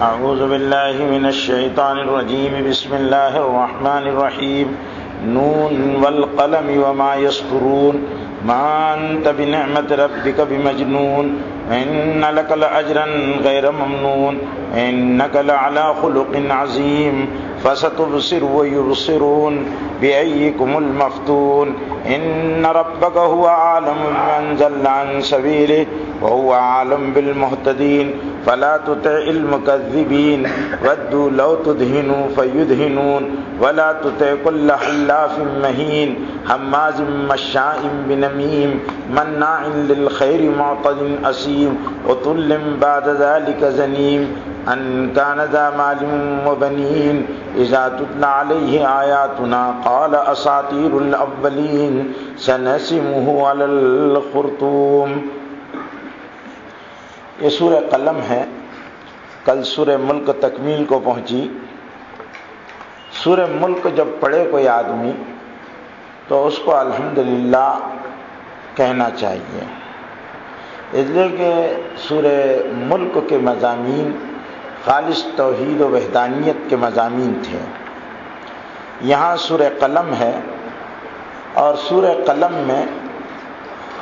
اعوذ باللہ من الشیطان الرجیم بسم اللہ الرحمن الرحیم نون والقلم وما يسطرون ما انت بنعمت ربک بمجنون ان لک لاجرا غیر ممنون انک لعلی خلق عظیم فستبصر ويبصرون بأيكم المفتون ان ربک هو اعلم بمن ضل عن سبیلہ وهو اعلم بالمهتدین فلا تطع المكذبين ودوا لو تدهنوا فيدهنون ولا تطع كل حلاف مهين هماز مشاء بنميم مناع للخير معتد أثيم عتل بعد ذلك زنيم أن كان ذا مال وبنين إذا تتلى عليه آياتنا قال أساطير الأولين سنسمه على الخرطوم۔ یہ سورہ قلم ہے۔ کل سورہ ملک تکمیل کو پہنچی۔ سورہ ملک جب پڑھے کوئی آدمی تو اس کو الحمدللہ کہنا چاہیے، اس لیے کہ سورہ ملک کے مضامین خالص توحید و وحدانیت کے مضامین تھے۔ یہاں سورہ قلم ہے اور سورہ قلم میں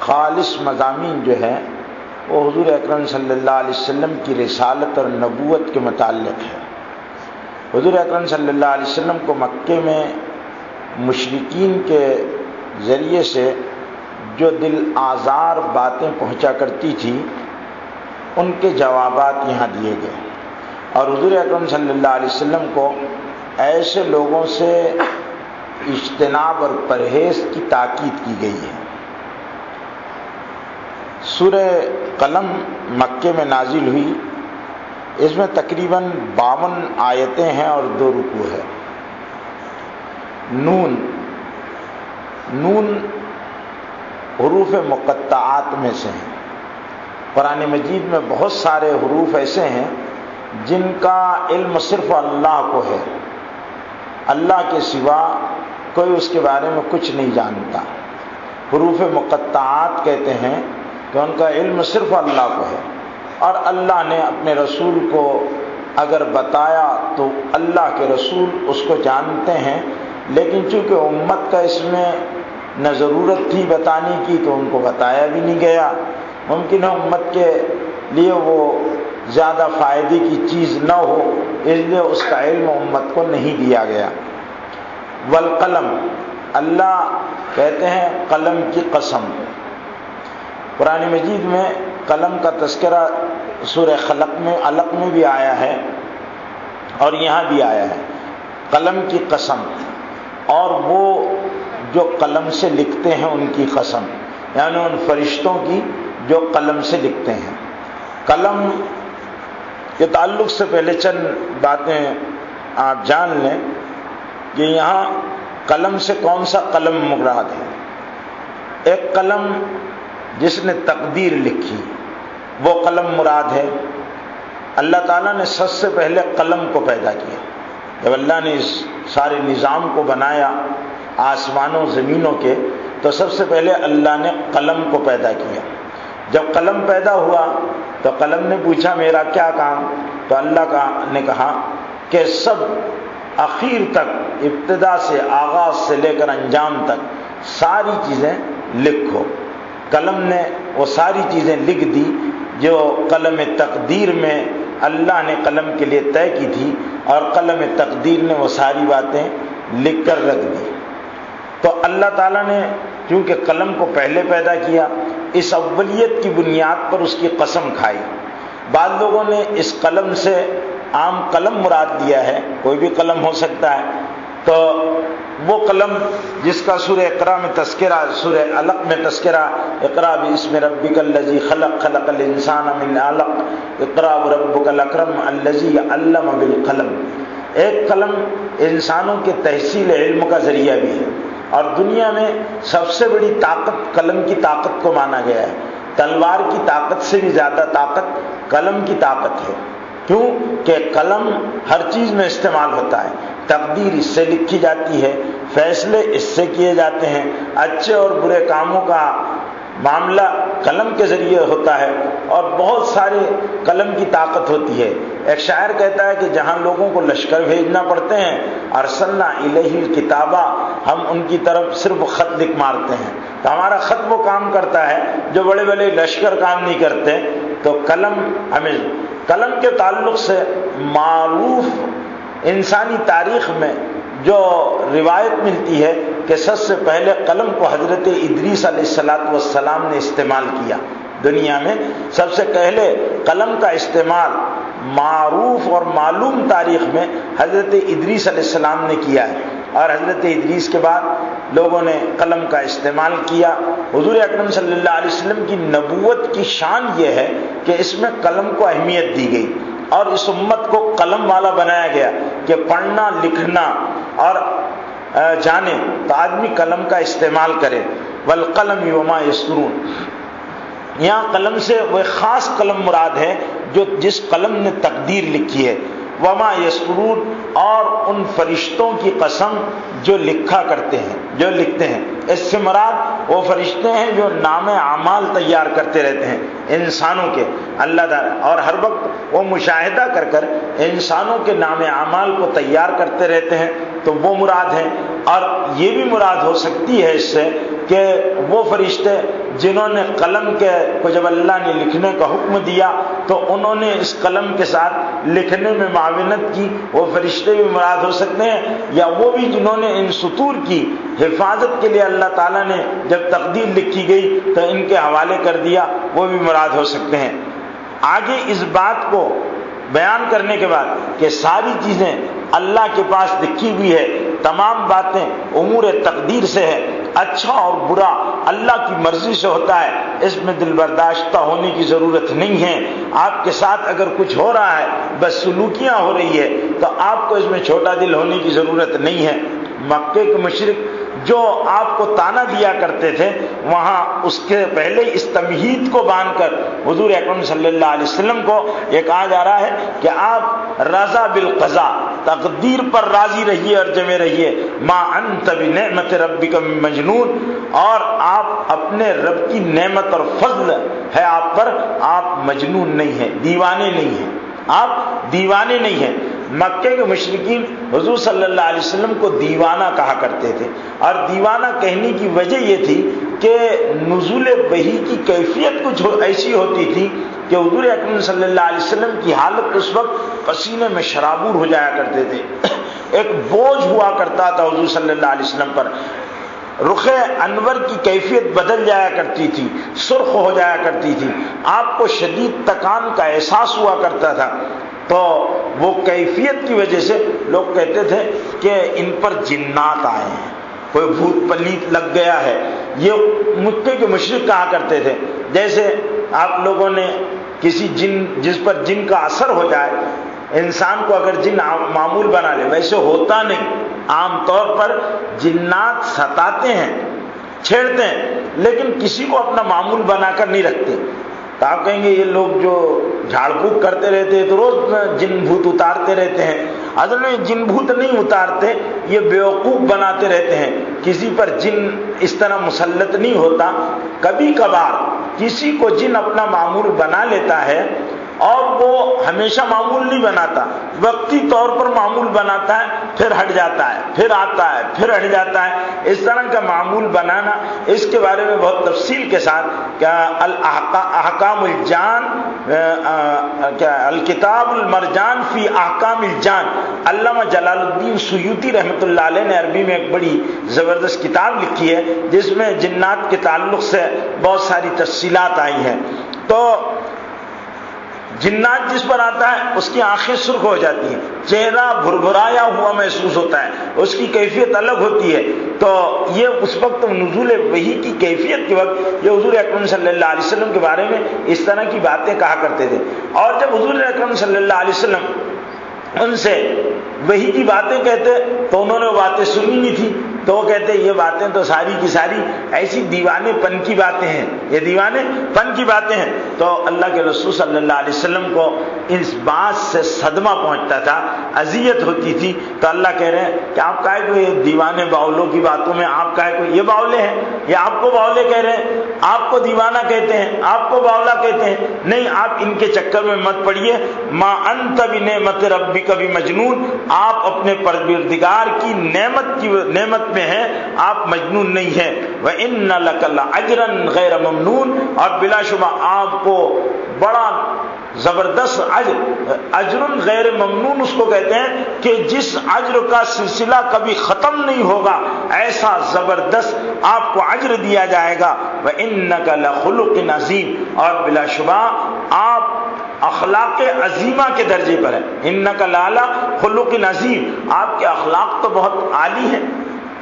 خالص مضامین جو ہے وہ حضور اکرم صلی اللہ علیہ وسلم کی رسالت اور نبوت کے متعلق ہے۔ حضور اکرم صلی اللہ علیہ وسلم کو مکے میں مشرکین کے ذریعے سے جو دل آزار باتیں پہنچا کرتی تھی ان کے جوابات یہاں دیے گئے، اور حضور اکرم صلی اللہ علیہ وسلم کو ایسے لوگوں سے اجتناب اور پرہیز کی تاکید کی گئی ہے۔ سورہ قلم مکے میں نازل ہوئی، اس میں تقریباً 52 آیتیں ہیں اور 2 رکوع ہے۔ نون حروف مقطعات میں سے ہیں۔ قرآن مجید میں بہت سارے حروف ایسے ہیں جن کا علم صرف اللہ کو ہے، اللہ کے سوا کوئی اس کے بارے میں کچھ نہیں جانتا۔ حروف مقطعات کہتے ہیں کہ ان کا علم صرف اللہ کو ہے، اور اللہ نے اپنے رسول کو اگر بتایا تو اللہ کے رسول اس کو جانتے ہیں، لیکن چونکہ امت کا اس میں نہ ضرورت تھی بتانے کی تو ان کو بتایا بھی نہیں گیا۔ ممکن ہے امت کے لیے وہ زیادہ فائدے کی چیز نہ ہو، اس لیے اس کا علم امت کو نہیں دیا گیا۔ والقلم، اللہ کہتے ہیں قلم کی قسم۔ قرآن مجید میں قلم کا تذکرہ سورہ علق میں بھی آیا ہے اور یہاں بھی آیا ہے، قلم کی قسم، اور وہ جو قلم سے لکھتے ہیں ان کی قسم، یعنی ان فرشتوں کی جو قلم سے لکھتے ہیں۔ قلم کے تعلق سے پہلے چند باتیں آپ جان لیں کہ یہاں قلم سے کون سا قلم مراد ہے۔ ایک قلم جس نے تقدیر لکھی وہ قلم مراد ہے۔ اللہ تعالیٰ نے سب سے پہلے قلم کو پیدا کیا۔ جب اللہ نے اس سارے نظام کو بنایا آسمانوں زمینوں کے، تو سب سے پہلے اللہ نے قلم کو پیدا کیا۔ جب قلم پیدا ہوا تو قلم نے پوچھا میرا کیا کام، تو اللہ نے کہا کہ سب اخیر تک، ابتدا سے آغاز سے لے کر انجام تک ساری چیزیں لکھو۔ قلم نے وہ ساری چیزیں لکھ دی جو قلم تقدیر میں اللہ نے قلم کے لیے طے کی تھی، اور قلم تقدیر نے وہ ساری باتیں لکھ کر رکھ دی۔ تو اللہ تعالیٰ نے چونکہ قلم کو پہلے پیدا کیا، اس اولیت کی بنیاد پر اس کی قسم کھائی۔ بعض لوگوں نے اس قلم سے عام قلم مراد لیا ہے، کوئی بھی قلم ہو سکتا ہے، تو وہ قلم جس کا سورہ اقرا میں تذکرہ، سورہ علق میں تذکرہ، اقرا باسم ربک الذی خلق، خلق الانسان من علق، اقرا وربک الاکرم الذی علم بالقلم۔ ایک قلم انسانوں کے تحصیل علم کا ذریعہ بھی ہے، اور دنیا میں سب سے بڑی طاقت قلم کی طاقت کو مانا گیا ہے۔ تلوار کی طاقت سے بھی زیادہ طاقت قلم کی طاقت ہے۔ کیوں کہ قلم ہر چیز میں استعمال ہوتا ہے، تقدیر اس سے لکھی جاتی ہے، فیصلے اس سے کیے جاتے ہیں، اچھے اور برے کاموں کا معاملہ قلم کے ذریعے ہوتا ہے اور بہت سارے قلم کی طاقت ہوتی ہے۔ ایک شاعر کہتا ہے کہ جہاں لوگوں کو لشکر بھیجنا پڑتے ہیں، ارسلنا الیہ الکتابہ، ہم ان کی طرف صرف خط لکھ مارتے ہیں، تو ہمارا خط وہ کام کرتا ہے جو بڑے بڑے لشکر کام نہیں کرتے۔ تو قلم کے تعلق سے معروف انسانی تاریخ میں جو روایت ملتی ہے کہ سب سے پہلے قلم کو حضرت ادریس علیہ السلام نے استعمال کیا۔ دنیا میں سب سے پہلے قلم کا استعمال معروف اور معلوم تاریخ میں حضرت ادریس علیہ السلام نے کیا ہے، اور حضرت ادریس کے بعد لوگوں نے قلم کا استعمال کیا۔ حضور اکرم صلی اللہ علیہ وسلم کی نبوت کی شان یہ ہے کہ اس میں قلم کو اہمیت دی گئی اور اس امت کو قلم والا بنایا گیا کہ پڑھنا لکھنا اور جانے تو آدمی قلم کا استعمال کرے۔ والقلم وما یسطرون، یہاں قلم سے وہ خاص قلم مراد ہے جو جس قلم نے تقدیر لکھی ہے۔ وما یسطرون، اور ان فرشتوں کی قسم جو لکھا کرتے ہیں، جو لکھتے ہیں۔ اس سے مراد وہ فرشتے ہیں جو نام اعمال تیار کرتے رہتے ہیں انسانوں کے، اللہ تعالیٰ، اور ہر وقت وہ مشاہدہ کر کر انسانوں کے نام اعمال کو تیار کرتے رہتے ہیں، تو وہ مراد ہے۔ اور یہ بھی مراد ہو سکتی ہے اس سے کہ وہ فرشتے جنہوں نے قلم کے کو جب اللہ نے لکھنے کا حکم دیا تو انہوں نے اس قلم کے ساتھ لکھنے میں معاونت کی، وہ فرشتے بھی مراد ہو سکتے ہیں، یا وہ بھی جنہوں نے ان سطور کی حفاظت کے لیے اللہ تعالیٰ نے جب تقدیر لکھی گئی تو ان کے حوالے کر دیا، وہ بھی مراد ہو سکتے ہیں۔ آگے اس بات کو بیان کرنے کے بعد کہ ساری چیزیں اللہ کے پاس لکھی ہوئی ہے، تمام باتیں امور تقدیر سے ہے، اچھا اور برا اللہ کی مرضی سے ہوتا ہے، اس میں دل برداشتہ ہونے کی ضرورت نہیں ہے۔ آپ کے ساتھ اگر کچھ ہو رہا ہے، بس سلوکیاں ہو رہی ہے، تو آپ کو اس میں چھوٹا دل ہونے کی ضرورت نہیں ہے۔ مکے کے مشرک جو آپ کو تانا دیا کرتے تھے، وہاں اس کے پہلے اس تمہید کو باندھ کر حضور اکرم صلی اللہ علیہ وسلم کو یہ کہا جا رہا ہے کہ آپ رضا بالقضاء، تقدیر پر راضی رہیے اور جمے رہیے، ما انت بنعمت ربک مجنون، اور آپ اپنے رب کی نعمت اور فضل ہے آپ پر، آپ مجنون نہیں ہیں، دیوانے نہیں ہیں، آپ دیوانے نہیں ہیں۔ مکے کے مشرکین حضور صلی اللہ علیہ وسلم کو دیوانہ کہا کرتے تھے، اور دیوانہ کہنے کی وجہ یہ تھی کہ نزول وحی کی کیفیت کچھ ایسی ہوتی تھی کہ حضور اکرم صلی اللہ علیہ وسلم کی حالت اس وقت پسینے میں شرابور ہو جایا کرتے تھے، ایک بوجھ ہوا کرتا تھا حضور صلی اللہ علیہ وسلم پر، رخ انور کی کیفیت بدل جایا کرتی تھی، سرخ ہو جایا کرتی تھی، آپ کو شدید تکان کا احساس ہوا کرتا تھا۔ تو وہ کیفیت کی وجہ سے لوگ کہتے تھے کہ ان پر جنات آئے ہیں، کوئی بھوت پلیت لگ گیا ہے، یہ مکے کے مشرک کہا کرتے تھے۔ جیسے آپ لوگوں نے کسی جن جس پر جن کا اثر ہو جائے، انسان کو اگر جن معمول بنا لے، ویسے ہوتا نہیں، عام طور پر جنات ستاتے ہیں، چھیڑتے ہیں، لیکن کسی کو اپنا معمول بنا کر نہیں رکھتے۔ تو آپ کہیں گے یہ لوگ جو جھاڑ پھونک کرتے رہتے ہیں تو روز جن بھوت اتارتے رہتے ہیں، اصل میں جن بھوت نہیں اتارتے، یہ بیوقوف بناتے رہتے ہیں، کسی پر جن اس طرح مسلط نہیں ہوتا۔ کبھی کبھار کسی کو جن اپنا معمول بنا لیتا ہے اور وہ ہمیشہ معمول نہیں بناتا، وقتی طور پر معمول بناتا ہے، پھر ہٹ جاتا ہے، پھر آتا ہے، پھر ہٹ جاتا ہے۔ اس طرح کا معمول بنانا، اس کے بارے میں بہت تفصیل کے ساتھ کیا احکام الجان، کیا الکتاب المرجان فی احکام الجان، علامہ جلال الدین سیوطی رحمۃ اللہ علیہ نے عربی میں ایک بڑی زبردست کتاب لکھی ہے جس میں جنات کے تعلق سے بہت ساری تفصیلات آئی ہیں۔ تو جنات جس پر آتا ہے اس کی آنکھیں سرخ ہو جاتی ہیں، چہرہ بھربھرایا ہوا محسوس ہوتا ہے، اس کی کیفیت الگ ہوتی ہے۔ تو یہ اس وقت نزول وحی کی کیفیت کے وقت یہ حضور اکرم صلی اللہ علیہ وسلم کے بارے میں اس طرح کی باتیں کہا کرتے تھے، اور جب حضور اکرم صلی اللہ علیہ وسلم ان سے وحی کی باتیں کہتے تو انہوں نے وہ باتیں سنی نہیں تھی، تو وہ کہتے یہ باتیں تو ساری کی ساری ایسی دیوانے پن کی باتیں ہیں، یہ دیوانے پن کی باتیں ہیں۔ تو اللہ کے رسول صلی اللہ علیہ وسلم کو اس بات سے صدمہ پہنچتا تھا، اذیت ہوتی تھی۔ تو اللہ کہہ رہے ہیں کہ آپ کہے کو یہ دیوانے باولوں کی باتوں میں آپ کہے کو یہ باولے ہیں، یہ آپ کو باولے کہہ رہے ہیں۔ آپ کو دیوانہ کہتے ہیں، آپ کو باولا کہتے ہیں، نہیں آپ ان کے چکر میں مت پڑیے، ما انت بنعمت ربک بمجنون، آپ اپنے پروردگار کی نعمت میں ہیں، آپ مجنون نہیں ہیں، وَإِنَّ لَكَ لَأَجْرًا غَيْرَ مَمْنُونَ، اور بلا شبہ آپ کو بڑا زبردست اجر غیر ممنون اس کو کہتے ہیں کہ جس اجر کا سلسلہ کبھی ختم نہیں ہوگا، ایسا زبردست آپ کو اجر دیا جائے گا، وَإِنَّكَ لَخُلُقٍ عَظِيمٍ، اور بلا شبہ آپ اخلاق عظیمہ کے درجے پر ہیں، إِنَّكَ لَعَلَىٰ خُلُقٍ عَظِيمٍ، آپ کے اخلاق تو بہت عالی ہیں،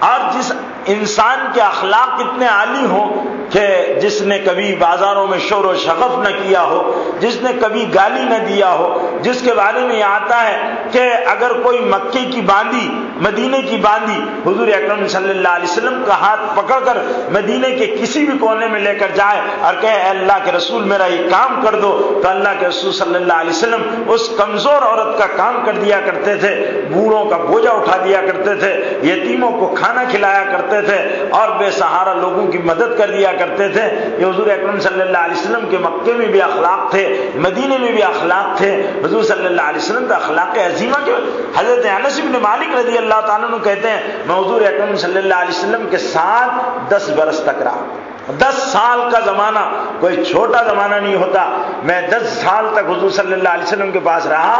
اور جس انسان کے اخلاق اتنے عالی ہوں کہ جس نے کبھی بازاروں میں شور و شغف نہ کیا ہو، جس نے کبھی گالی نہ دیا ہو، جس کے بارے میں یہ آتا ہے کہ اگر کوئی مکے کی باندی مدینے کی باندی حضور اکرم صلی اللہ علیہ وسلم کا ہاتھ پکڑ کر مدینے کے کسی بھی کونے میں لے کر جائے اور کہے اے اللہ کے رسول میرا یہ کام کر دو، تو اللہ کے رسول صلی اللہ علیہ وسلم اس کمزور عورت کا کام کر دیا کرتے تھے، بوڑھوں کا بوجھا اٹھا دیا کرتے تھے، یتیموں کو کھانا کھلایا کرتے تھے، اور بے سہارا لوگوں کی مدد کر دیا کرتے تھے۔ یہ حضور اکرم صلی اللہ علیہ وسلم کے مکے میں بھی اخلاق تھے، مدینے میں بھی اخلاق تھے، حضور صلی اللہ علیہ وسلم کا اخلاق عظیمہ کے حضرت انس بن مالک رضی اللہ تعالیٰ عنہ کہتے ہیں میں حضور اکرم صلی اللہ علیہ وسلم کے ساتھ 10 برس تک رہا، 10 سال کا زمانہ کوئی چھوٹا زمانہ نہیں ہوتا، میں 10 سال تک حضور صلی اللہ علیہ وسلم کے پاس رہا،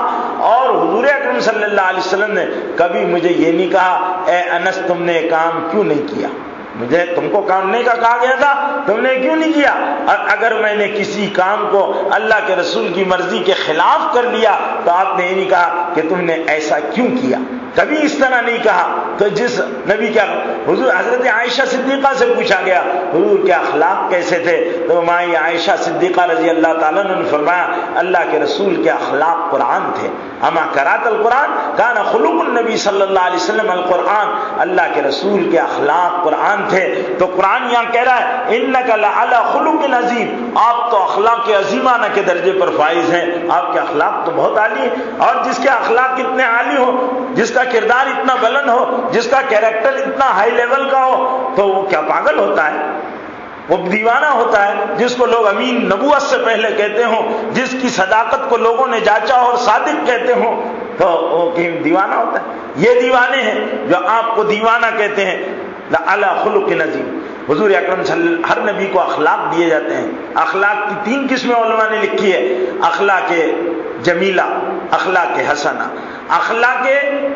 اور حضور اکرم صلی اللہ علیہ وسلم نے کبھی مجھے یہ نہیں کہا اے انس تم نے کام کیوں نہیں کیا، مجھے تم کو کام نہیں کا کہا گیا تھا، تم نے کیوں نہیں کیا، اور اگر میں نے کسی کام کو اللہ کے رسول کی مرضی کے خلاف کر لیا تو آپ نے یہ نہیں کہا کہ تم نے ایسا کیوں کیا، کبھی اس طرح نہیں کہا۔ تو جس نبی کیا حضور حضرت عائشہ صدیقہ سے پوچھا گیا حضور کے اخلاق کیسے تھے، تو مائی عائشہ صدیقہ رضی اللہ تعالیٰ نے فرمایا اللہ کے رسول کے اخلاق قرآن تھے، اما قرأت القرآن کان خلق النبی صلی اللہ علیہ وسلم القرآن، اللہ کے رسول کے اخلاق قرآن تھے۔ تو قرآن یہاں کہہ رہا ہے انک لعلی خلق عظیم، آپ تو اخلاق عظیمانہ کے درجے پر فائز ہیں، آپ کے اخلاق تو بہت عالی ہیں، اور جس کے اخلاق اتنے عالی ہو، جس کا کردار اتنا بلند ہو، جس کا کیریکٹر اتنا ہائی لیول کا ہو، تو وہ کیا پاگل ہوتا ہے، وہ دیوانہ ہوتا ہے، جس کو لوگ امین نبوت سے پہلے کہتے ہوں، جس کی صداقت کو لوگوں نے جانچا اور صادق کہتے ہوں، تو وہ دیوانہ ہوتا ہے۔ یہ دیوانے ہیں جو آپ کو دیوانہ کہتے ہیں۔ لعلی خلق عظیم، حضور اکرم ہر نبی کو اخلاق دیے جاتے ہیں، اخلاق کی 3 قسمیں علماء نے لکھی ہے، اخلاق جمیلہ، اخلاق حسنہ، اخلاق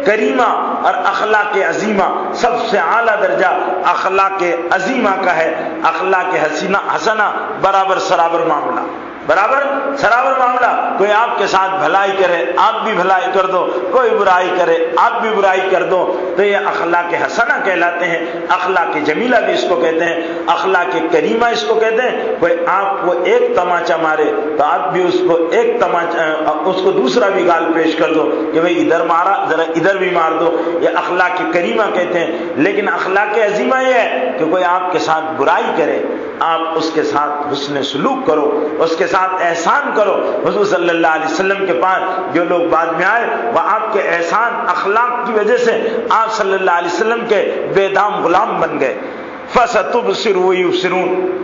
کریمہ اور اخلاق عظیمہ۔ سب سے اعلیٰ درجہ اخلاق عظیمہ کا ہے، اخلاق حسنہ برابر سرابر معاملہ، برابر سرابر معاملہ، کوئی آپ کے ساتھ بھلائی کرے آپ بھی بھلائی کر دو، کوئی برائی کرے آپ بھی برائی کر دو، تو یہ اخلاق حسنہ کہلاتے ہیں۔ اخلاق جمیلہ بھی اس کو کہتے ہیں، اخلاق کریمہ اس کو کہتے ہیں۔ کوئی آپ کو ایک تماچا مارے تو آپ بھی اس کو ایک تماچا، اس کو دوسرا بھی گال پیش کر دو کہ بھئی ادھر مارا ذرا ادھر بھی مار دو، یہ اخلاق کریمہ کہتے ہیں۔ لیکن اخلاق عظیمہ یہ ہے کہ کوئی آپ کے ساتھ برائی کرے آپ اس کے ساتھ حسن سلوک کرو، اس کے ساتھ احسان کرو۔ حضور صلی اللہ علیہ وسلم کے پاس جو لوگ بعد میں آئے وہ آپ کے احسان اخلاق کی وجہ سے آپ صلی اللہ علیہ وسلم کے بے دام غلام بن گئے۔ فَسَتُبْصِرُ وَيُبْصِرُونَ،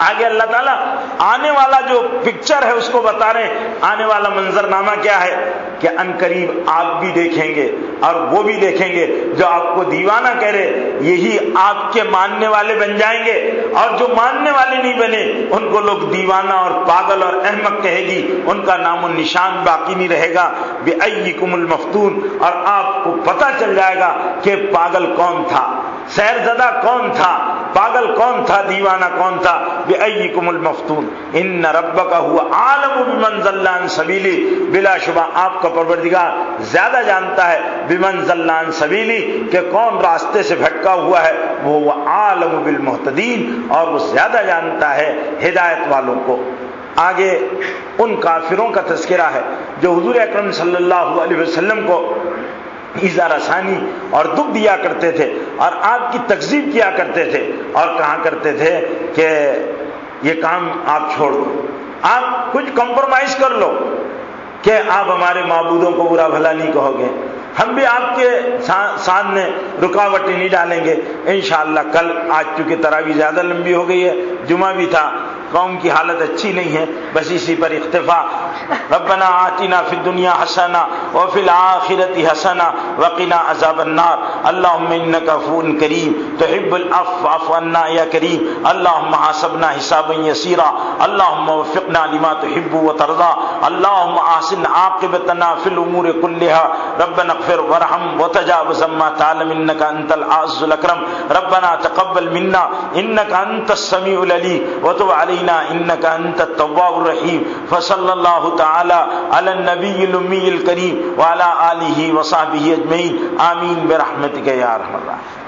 آگے اللہ تعالیٰ آنے والا جو پکچر ہے اس کو بتا رہے ہیں، آنے والا منظرنامہ کیا ہے کہ ان قریب آپ بھی دیکھیں گے اور وہ بھی دیکھیں گے، جو آپ کو دیوانہ کہہ رہے یہی آپ کے ماننے والے بن جائیں گے، اور جو ماننے والے نہیں بنے ان کو لوگ دیوانہ اور پاگل اور احمق کہے گی، ان کا نام و نشان باقی نہیں رہے گا۔ بِأَيِّكُمُ الْمَفْتُونَ، اور آپ کو پتہ چل جائے گا کہ پاگل کون تھا، سیر زدہ کون تھا، پاگل کون تھا، دیوانہ کون تھا۔ بِأَيِّكُمُ الْمَفْتُونَ إِنَّ رَبَّكَ هُوَ أَعْلَمُ بِمَنْ ضَلَّ عَنْ سَبِيلِهِ، بلا شبہ آپ کا پروردگار زیادہ جانتا ہے بِمَنْ ضَلَّ عَنْ سَبِيلِهِ کہ کون راستے سے بھٹکا ہوا ہے، وہ عالم بالمہتدین، اور وہ زیادہ جانتا ہے ہدایت والوں کو۔ آگے ان کافروں کا تذکرہ ہے جو حضور اکرم صلی اللہ علیہ وسلم کو ایذا رسانی اور دکھ دیا کرتے تھے اور آپ کی تکذیب کیا کرتے تھے، اور کہا کرتے تھے کہ یہ کام آپ چھوڑ دو، آپ کچھ کمپرومائز کر لو کہ آپ ہمارے معبودوں کو برا بھلا نہیں کہو گے، ہم بھی آپ کے سامنے رکاوٹیں نہیں ڈالیں گے انشاءاللہ۔ کل آج چونکہ تراویح زیادہ لمبی ہو گئی ہے، جمعہ بھی تھا، قوم کی حالت اچھی نہیں ہے، بس اسی پر اکتفا۔ ربنا آتنا فی الدنیا حسنہ وفی الآخرۃ حسنہ وقنا عذاب النار۔ اللہم انک عفو کریم تحب العفو فاعف عنا یا کریم۔ اللہم حاسبنا حسابا یسیرا، اللہم وفقنا لما تحب وترضى، اللہم احسن عاقبتنا فی الامور كلها، ربنا اغفر وارحم وتجاوز عما تعلم انك انت العز الاکرم، ربنا تقبل منا انك انت السمیع العلیم وتب علینا انك انت التواب الرحیم۔ فصلی اللہ تعالی علی النبی الامی الکریم وعلی آلہ وصحبہ اجمعین، آمین برحمتک یا ارحم الراحمین۔